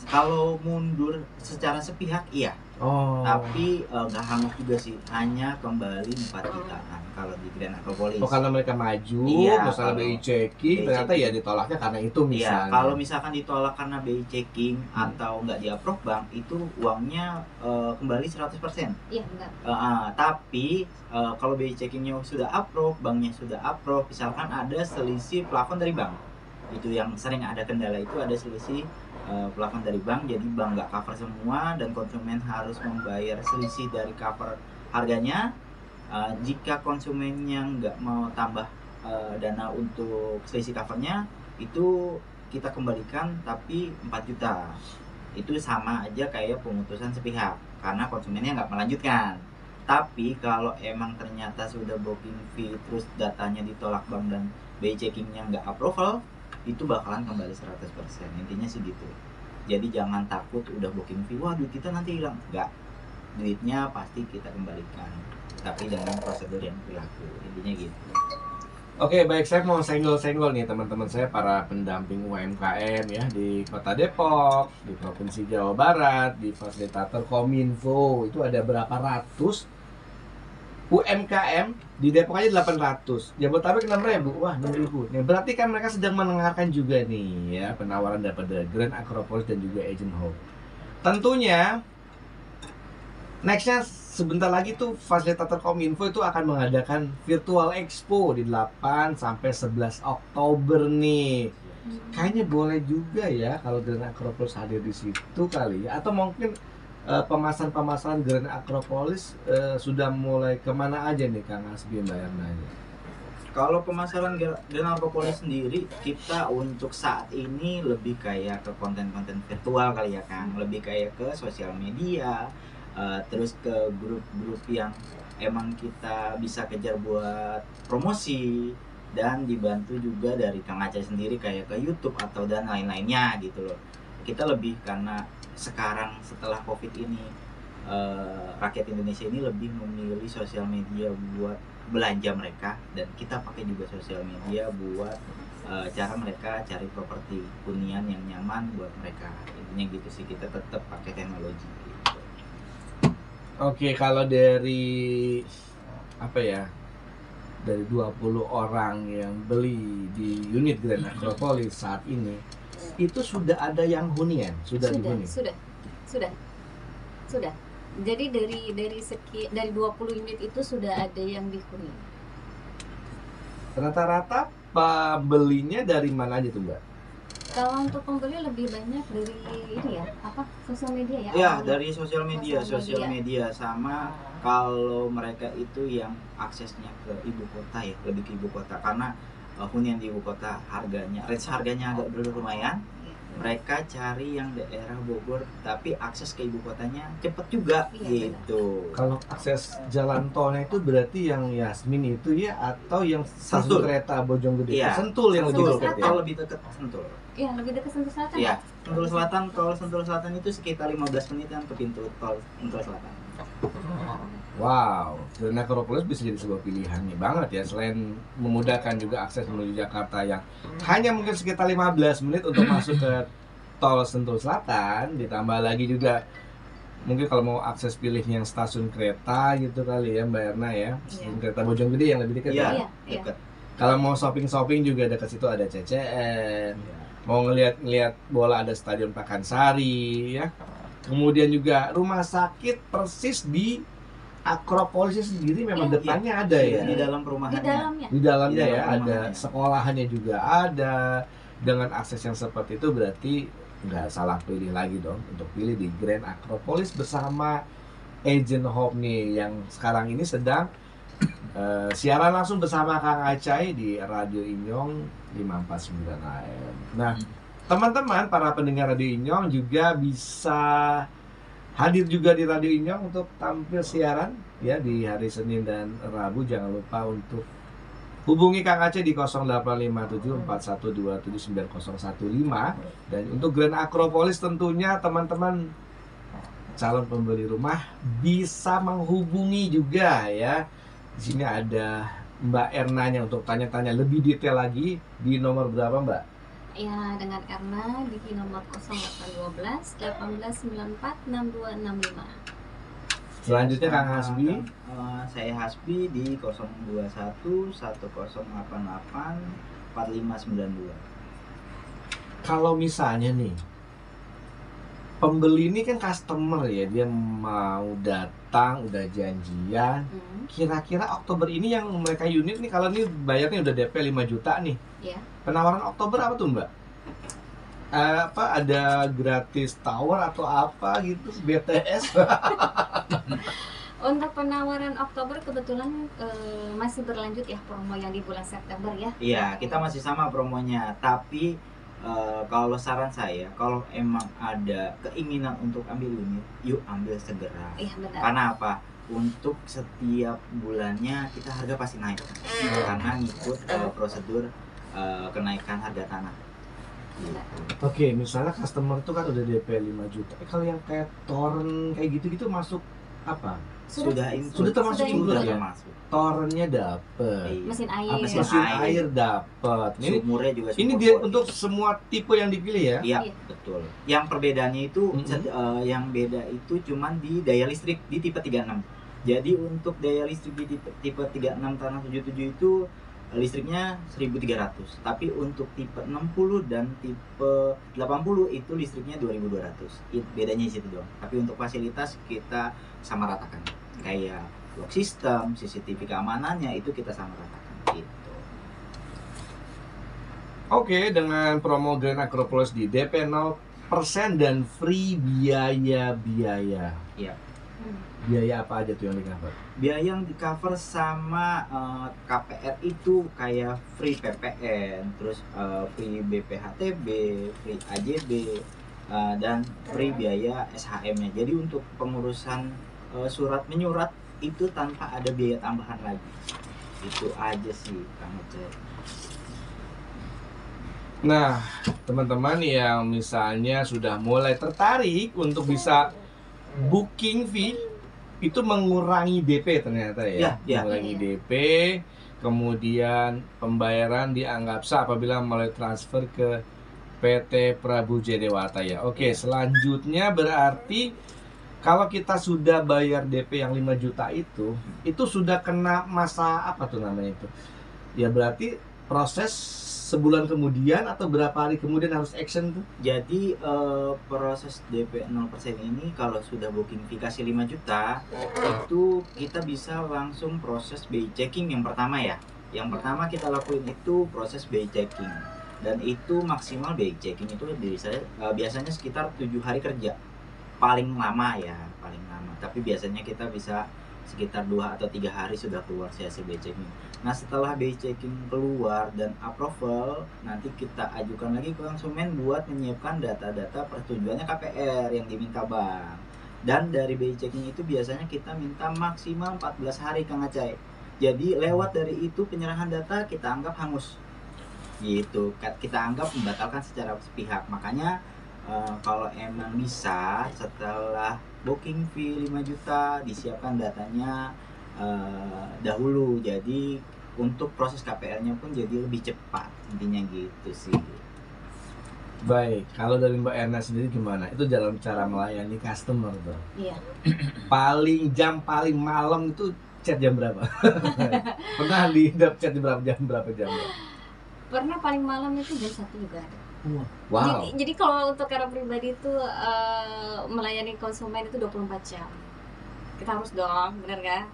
Kalau mundur secara sepihak iya, tapi nggak hangus juga sih, hanya kembali 4 jutaan kalau di Grand Acropolis. Oh, karena mereka maju, Iya, misalnya kalau BI checking, BI ternyata ya ditolaknya karena itu Iya, misalnya. kalau misalkan ditolak karena BI checking atau nggak di-approve bank, itu uangnya kembali 100%. Iya benar. Tapi kalau BI checkingnya sudah approve, banknya sudah approve, misalkan ada selisih plafon dari bank, itu yang sering ada kendala, itu ada selisih plafon dari bank, jadi bank nggak cover semua dan konsumen harus membayar selisih dari cover harganya. Jika konsumennya nggak mau tambah dana untuk selisih covernya, itu kita kembalikan tapi 4 juta. Itu sama aja kayak pemutusan sepihak karena konsumennya nggak melanjutkan. Tapi kalau emang ternyata sudah booking fee terus datanya ditolak bank dan BI checkingnya nggak approval, itu bakalan kembali 100%. Intinya sih gitu. Jadi jangan takut udah booking fee, wah duit kita nanti hilang. Nggak, duitnya pasti kita kembalikan, tapi dengan prosedur yang berlaku. Intinya gitu. Oke, baik, saya mau senggol-senggol nih teman-teman saya para pendamping UMKM ya di Kota Depok, di Provinsi Jawa Barat, di fasilitator Kominfo. Itu ada berapa ratus UMKM, di Depok aja 800, Jabodetabek 6.000, wah 6.000. Nah, berarti kan mereka sedang mendengarkan juga nih ya penawaran daripada Grand Acropolis dan juga Agent Home. Tentunya nextnya sebentar lagi tuh fasilitator Kominfo itu akan mengadakan virtual expo di 8 sampai 11 Oktober nih. Kayaknya boleh juga ya kalau Grand Acropolis hadir di situ kali ya, atau mungkin pemasaran Grand Acropolis sudah mulai kemana aja nih Kang Hasbi, Mbak Erna? Kalau pemasaran Grand Acropolis sendiri, kita untuk saat ini lebih kayak ke konten-konten virtual kali ya Kang, lebih kayak ke sosial media, terus ke grup-grup yang emang kita bisa kejar buat promosi, dan dibantu juga dari Kang Aceh sendiri kayak ke YouTube atau dan lain-lainnya gitu loh. Kita lebih karena sekarang setelah COVID ini rakyat Indonesia ini lebih memilih sosial media buat belanja mereka, dan kita pakai juga sosial media buat cara mereka cari properti hunian yang nyaman buat mereka. Intinya gitu sih, kita tetap pakai teknologi gitu. Oke, kalau dari apa ya, dari 20 orang yang beli di unit Grand Acropolis saat ini, itu sudah ada yang hunian, sudah dihuni. Sudah. Jadi dari 20 unit itu sudah ada yang dihuni. Rata-rata pembelinya dari mana aja tuh Mbak? Kalau untuk pembeli lebih banyak dari ini ya, sosial media ya? Ya, dari sosial media Sosial sama kalau mereka itu yang aksesnya ke ibu kota ya, lebih ke ibu kota karena hunian di ibu kota harganya agak lumayan. Mereka cari yang daerah Bogor tapi akses ke ibu kotanya cepet juga gitu. Kalau akses jalan tolnya itu berarti yang Yasmin itu ya, atau yang stasiun Sentul. Kereta Bojonggede? Iya. Sentul yang lebih Sentul, dekat ya? kalau lebih dekat Sentul. Iya, lebih dekat Sentul Selatan. Iya, Sentul Selatan. Kalau Sentul Selatan itu sekitar 15 menitan ke pintu tol Sentul Selatan. Wow, Grand Acropolis bisa jadi sebuah pilihan nih banget ya, selain memudahkan juga akses menuju Jakarta yang hanya mungkin sekitar 15 menit untuk masuk ke tol Sentul Selatan, ditambah lagi juga mungkin kalau mau akses pilih yang stasiun kereta gitu kali ya Mbak Erna ya, stasiun kereta Bojonggede yang lebih dekat ya. Iya. Dekat. Kalau mau shopping juga dekat situ ada CCM. Mau ngeliat bola ada Stadion Pakansari ya. Kemudian juga rumah sakit persis di Akropolisnya sendiri memang Iya. depannya ada ya. Di dalam Di perumahannya. dalamnya. Di dalamnya Di ya dalam ada perumahannya. sekolahannya juga ada. Dengan akses yang seperti itu berarti nggak salah pilih lagi dong untuk pilih di Grand Acropolis bersama Agent Hope nih yang sekarang ini sedang siaran langsung bersama Kang Acai di Radio Inyong 549 AM. Nah, teman-teman para pendengar Radio Inyong juga bisa hadir juga di Radio Inyong untuk tampil siaran ya di hari Senin dan Rabu. Jangan lupa untuk hubungi Kang Aceh di 085741279015. Dan untuk Grand Acropolis tentunya teman-teman calon pembeli rumah bisa menghubungi juga ya. Di sini ada Mbak Ernanya untuk tanya-tanya lebih detail lagi di nomor berapa Mbak? Ya, dengan Erna di nomor 0812 1894 6265. Selanjutnya Kang Sama Hasbi. Saya Hasbi di 021 1088 4592. Kalau misalnya nih pembeli ini kan customer ya, dia mau datang udah janjian. Kira-kira Oktober ini yang mereka unit nih, kalau ini bayarnya udah DP 5 juta nih. Ya. Penawaran Oktober apa tuh Mbak? Apa ada gratis tower atau apa gitu BTS? Untuk penawaran Oktober kebetulan masih berlanjut ya promo yang di bulan September ya. Iya, kita masih sama promonya, tapi kalau saran saya, kalau emang ada keinginan untuk ambil unit, yuk ambil segera. Iya benar. Karena apa? Untuk setiap bulannya kita harga pasti naik, karena ngikut prosedur kenaikan harga tanah. Gitu. Oke, misalnya customer tuh kan udah DP 5 juta. Kalau yang kayak torrent kayak gitu-gitu masuk apa? Sudah termasuk include sudah ya? termasuk. Torrentnya dapet, Iya. Mesin air. Mesin mesin air. air dapet. Ini Sumurnya juga ini sumur dia bor. untuk semua tipe yang dipilih ya. Iya, Iya. betul. Yang perbedaannya itu Mhm. yang beda itu cuman di daya listrik di tipe 36. Jadi untuk daya listrik di tipe 36 tanah 77 itu listriknya 1300. Tapi untuk tipe 60 dan tipe 80 itu listriknya 2200. Bedanya di situ doang. Tapi untuk fasilitas kita sama ratakan. Kayak lock system, CCTV keamanannya itu kita sama ratakan gitu. Oke, dengan promo Grand Acropolis di DP 0% dan free biaya-biaya. Iya. Biaya apa aja tuh yang di-cover? Biaya yang di cover sama KPR itu kayak free PPN, terus free BPHTB, free AJB, dan free biaya SHM-nya. Jadi untuk pengurusan surat menyurat itu tanpa ada biaya tambahan lagi. Itu aja sih Kang Ece. Nah, teman-teman yang misalnya sudah mulai tertarik untuk bisa booking fee, itu mengurangi DP ternyata ya. Ya, ya. Mengurangi DP, kemudian pembayaran dianggap sah apabila melalui transfer ke PT Prabu Jedewata ya. Oke, selanjutnya berarti kalau kita sudah bayar DP yang 5 juta itu sudah kena masa apa tuh namanya itu? Ya berarti proses sebulan kemudian atau berapa hari kemudian harus action tuh? Jadi proses DP 0% ini kalau sudah booking fee kasih 5 juta itu kita bisa langsung proses BI checking yang pertama ya. Yang pertama kita lakuin itu proses BI checking. Dan itu maksimal BI checking itu biasanya sekitar 7 hari kerja. Paling lama ya, paling lama. Tapi biasanya kita bisa sekitar 2 atau 3 hari sudah keluar hasil BI checking. Nah setelah BI checking keluar dan approval, nanti kita ajukan lagi ke konsumen buat menyiapkan data-data persetujuannya KPR yang diminta bank. Dan dari BI checking itu biasanya kita minta maksimal 14 hari Kang Acai. Jadi lewat dari itu penyerahan data kita anggap hangus. Gitu, kita anggap membatalkan secara sepihak. Makanya kalau emang bisa setelah booking fee 5 juta disiapkan datanya dahulu, jadi untuk proses KPR-nya pun jadi lebih cepat, intinya gitu sih. Baik, kalau dari Mbak Erna sendiri gimana? Itu dalam cara melayani customer tuh. Iya. Paling malam itu chat jam berapa? Pernah di chat di berapa jam? Pernah paling malam itu jam 1 juga ada. Wow. Jadi kalau untuk cara pribadi itu melayani konsumen itu 24 jam. kita harus dong, bener kan?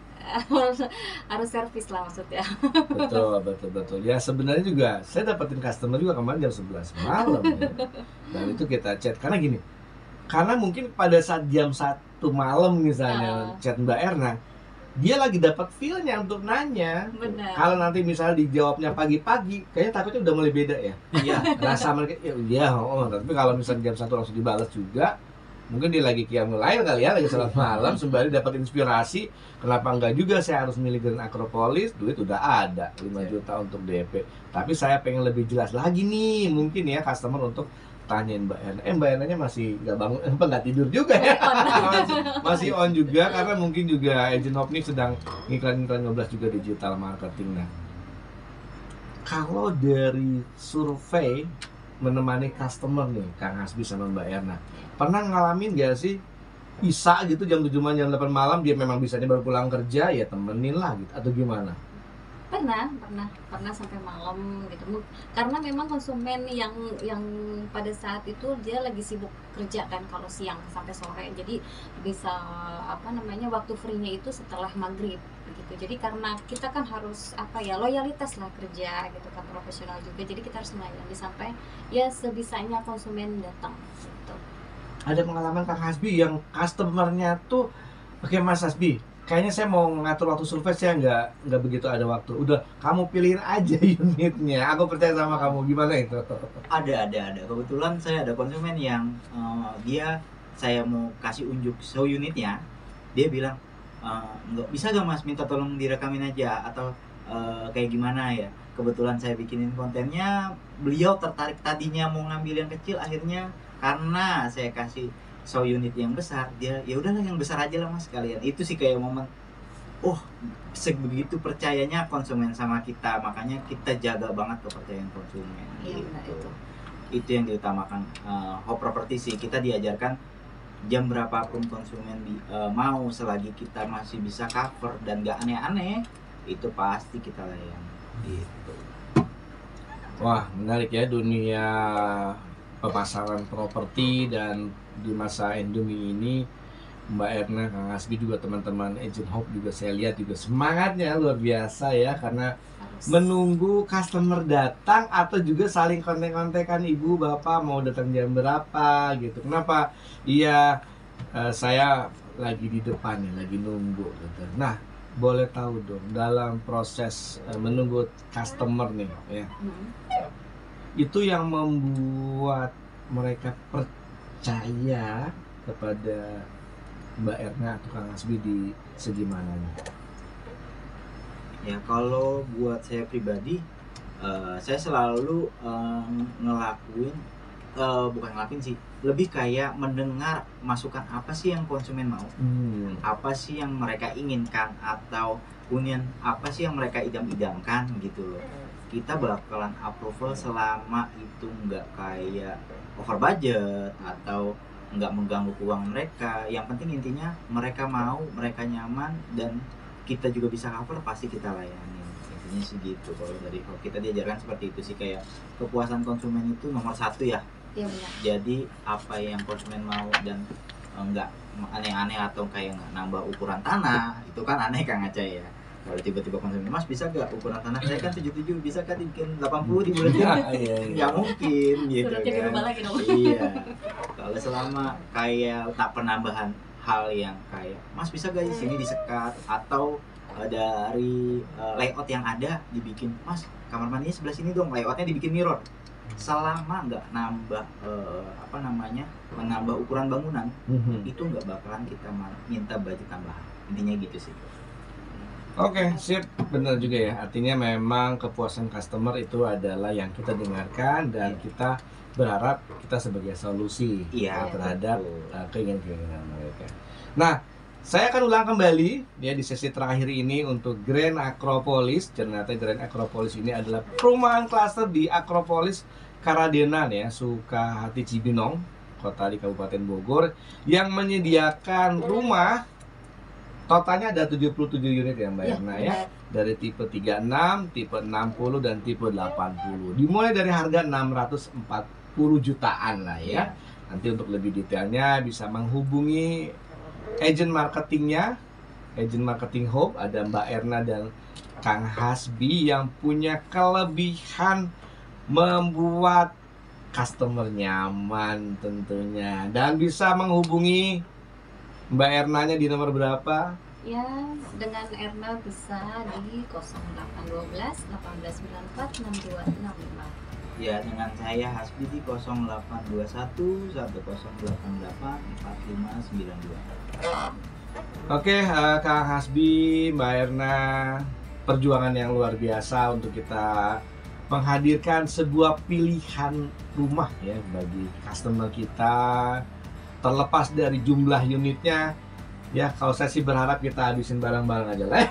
Harus servis lah maksudnya. Betul. Ya sebenarnya juga saya dapetin customer juga kemarin jam 11 malam ya. Dan itu kita chat karena gini. Karena mungkin pada saat jam 1 malam misalnya chat Mbak Erna, dia lagi dapat feel-nya untuk nanya. Benar. Kalau nanti misalnya dijawabnya pagi-pagi, kayaknya takutnya udah mulai beda ya. Iya. Rasa mereka ya, tapi kalau misalnya jam 1 langsung dibalas juga, mungkin dia lagi qiyamul lail kali ya, lagi salat malam sembari dapat inspirasi. Kenapa enggak juga saya harus milih Grand Acropolis, duit udah ada 5 juta untuk DP. Tapi saya pengen lebih jelas lagi nih, mungkin ya customer untuk tanyain Mbak Erna. Mbak Ernanya masih nggak bangun, nggak tidur juga ya? masih on juga karena mungkin juga Agent Hope ini sedang ngiklan-ngiklan 12 juga digital marketing. Nah, kalau dari survei menemani customer nih, Kang Hasbi sama Mbak Erna, pernah ngalamin gak sih bisa gitu jam 7 malam, jam 8 malam dia memang bisanya baru pulang kerja ya temenin lah gitu atau gimana? Pernah sampai malam gitu, karena memang konsumen yang pada saat itu dia lagi sibuk kerja kan, kalau siang sampai sore, jadi bisa waktu free-nya itu setelah maghrib gitu. Jadi karena kita kan harus loyalitas lah kerja gitu kan, profesional juga, jadi kita harus melayani sampai ya sebisanya konsumen datang gitu. Ada pengalaman Kang Hasbi yang customernya tuh, oke Mas Hasbi, kayaknya saya mau ngatur waktu survei, saya nggak begitu ada waktu. Udah, kamu pilihin aja unitnya. Aku percaya sama kamu. Gimana itu? Ada. Kebetulan saya ada konsumen yang saya mau kasih unjuk show unitnya, dia bilang nggak bisa gak Mas, minta tolong direkamin aja atau kayak gimana ya. Kebetulan saya bikinin kontennya, beliau tertarik, tadinya mau ngambil yang kecil, akhirnya karena saya kasih show unit yang besar, dia ya udahlah yang besar aja lah Mas sekalian. Itu sih kayak momen, sebegitu percayanya konsumen sama kita, makanya kita jaga banget kepercayaan konsumen. Iya, gitu. Itu yang diutamakan Hope Property sih. Kita diajarkan jam berapapun konsumen mau, selagi kita masih bisa cover dan gak aneh-aneh, itu pasti kita layani. Gitu. Wah, menarik ya dunia pemasaran properti. Dan di masa endemi ini Mbak Erna, Kang Hasbi juga teman-teman Agent Hope juga saya lihat juga semangatnya luar biasa ya, karena menunggu customer datang atau juga saling kontek-kontekan, ibu bapak mau datang jam berapa gitu. Kenapa? Iya, saya lagi di depan ya, lagi nunggu gitu. Nah, boleh tahu dong dalam proses menunggu customer nih ya, itu yang membuat mereka percaya kepada Mbak Erna atau Kang Hasbi di segi mananya? Ya kalau buat saya pribadi, saya selalu bukan ngelakuin sih, lebih kayak mendengar masukan apa sih yang konsumen mau, apa sih yang mereka inginkan, atau hunian apa sih yang mereka idam-idamkan gitu loh. Kita bakalan approval selama itu nggak kayak over budget atau nggak mengganggu keuangan mereka. Yang penting intinya mereka mau, mereka nyaman, dan kita juga bisa cover, pasti kita layani. Intinya sih gitu. Kalau dari kita diajarkan seperti itu sih, kayak kepuasan konsumen itu nomor 1 ya. Iya benar. Jadi apa yang konsumen mau dan nggak aneh-aneh atau kayak nggak nambah ukuran tanah, itu kan aneh Kang Aceh ya. Kalau tiba-tiba konsumen, Mas bisa gak ukuran tanah saya kan 77, bisa kan dibikin 80 di bulan ini? Nggak mungkin gitu kan. Iya. Kalau selama kayak tak penambahan hal yang kayak, Mas bisa gak di sini disekat, atau dari layout yang ada dibikin, Mas kamar mandinya sebelah sini dong, layoutnya dibikin mirror. Selama nggak nambah menambah ukuran bangunan, itu nggak bakalan kita minta budget tambahan. Intinya gitu sih. Oke, sip, benar juga ya. Artinya memang kepuasan customer itu adalah yang kita dengarkan, dan kita berharap kita sebagai solusi terhadap keinginan-keinginan mereka. Nah, saya akan ulang kembali ya di sesi terakhir ini untuk Grand Acropolis. Ternyata Grand Acropolis ini adalah perumahan klaster di Acropolis Karadenan ya, Sukahati Cibinong, kota di Kabupaten Bogor, yang menyediakan rumah. Totalnya ada 77 unit ya Mbak Erna ya. Dari tipe 36, tipe 60, dan tipe 80. Dimulai dari harga 640 jutaan lah ya. Nanti untuk lebih detailnya bisa menghubungi agent marketingnya Agent Marketing Hub, ada Mbak Erna dan Kang Hasbi yang punya kelebihan membuat customer nyaman tentunya. Dan bisa menghubungi Mbak Ernanya di nomor berapa? Ya, dengan Erna bisa di 0812 1894 6265. Ya, dengan saya Hasbi di 0821 1088 4592. Oke, Kang Hasbi, Mbak Erna, perjuangan yang luar biasa untuk kita menghadirkan sebuah pilihan rumah ya bagi customer kita, terlepas dari jumlah unitnya. Ya, kalau saya sih berharap kita habisin barang-barang aja lah.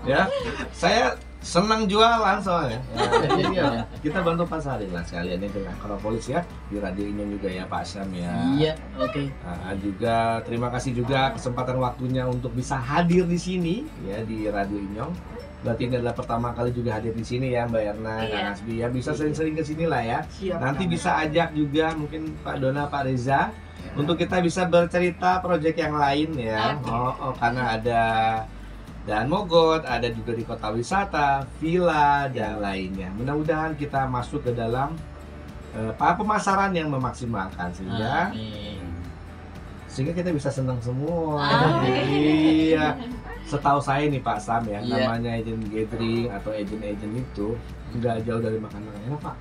Ya, saya senang jualan soalnya. Ya, kita bantu pasarin lah sekalian ini dengan Akropolis ya, di radio ini juga ya Pak Syam ya. Iya, oke. Juga terima kasih juga kesempatan waktunya untuk bisa hadir di sini ya di Radio Inyong. Berarti ini adalah pertama kali juga hadir di sini ya Mbak Erna, Kang Hasbi ya. Bisa sering-sering ke sini lah ya. Siap, Nanti Kang. bisa ajak juga mungkin Pak Dona, Pak Reza untuk kita bisa bercerita proyek yang lain ya. Karena ada Dan Mogot, ada juga di kota wisata, villa dan lainnya. Mudah-mudahan kita masuk ke dalam pemasaran yang memaksimalkan sehingga kita bisa senang semua. Iya. Setahu saya nih Pak Sam ya, namanya agent gathering atau agent itu nggak jauh dari makanan enak Pak.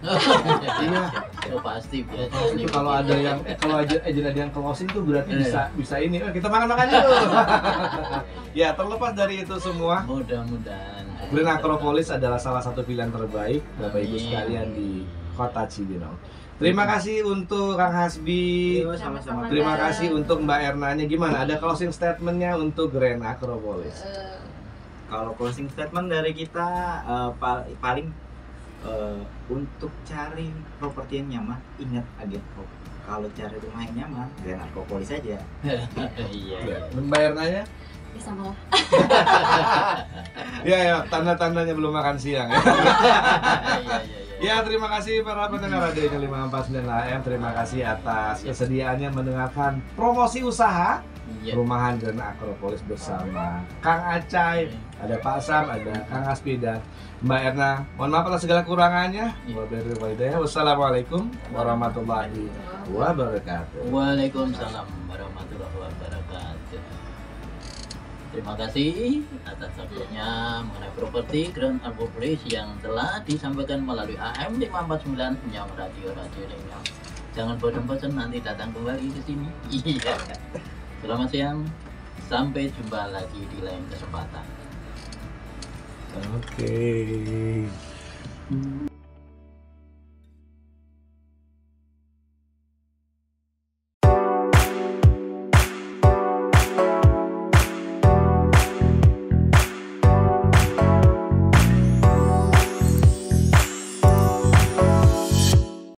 Iya. Oh, pasti Itu kalau ada yang kalau agent ada yang closing tuh berarti bisa ini. Kita makan dulu. Ya, terlepas dari itu semua, mudah-mudahan Grand Akropolis adalah salah satu pilihan terbaik Bapak Ibu sekalian di Kota Cibinong. Terima kasih untuk Kang Hasbi. Sama-sama. Terima kasih untuk Mbak Ernanya. Gimana? Ada closing statementnya untuk Grand Akropolis? Kalau closing statement dari kita paling untuk cari properti yang nyaman, ingat agen Hub. Kalau cari rumah yang nyaman, Grand Akropolis aja. Iya. Mbak Ernanya? Bisa malah. Ya, tanda-tandanya belum makan siang ya. Iya. Ya, terima kasih para pendengar Radio 549 AM. Terima kasih atas kesediaannya mendengarkan promosi usaha Perumahan Grand Akropolis bersama Kang Acai, ada Pak Sam, ada Kang Hasbi dan Mbak Erna. Mohon maaf atas segala kurangannya. Wassalamualaikum warahmatullahi wabarakatuh. Waalaikumsalam warahmatullahi wabarakatuh. Terima kasih atas waktunya mengenai properti Grand Akropolis yang telah disampaikan melalui AM 549 Inyong Radio Inyong. Jangan bosan-bosan nanti datang kembali ke sini. Iya. Selamat siang. Sampai jumpa lagi di lain kesempatan. Oke.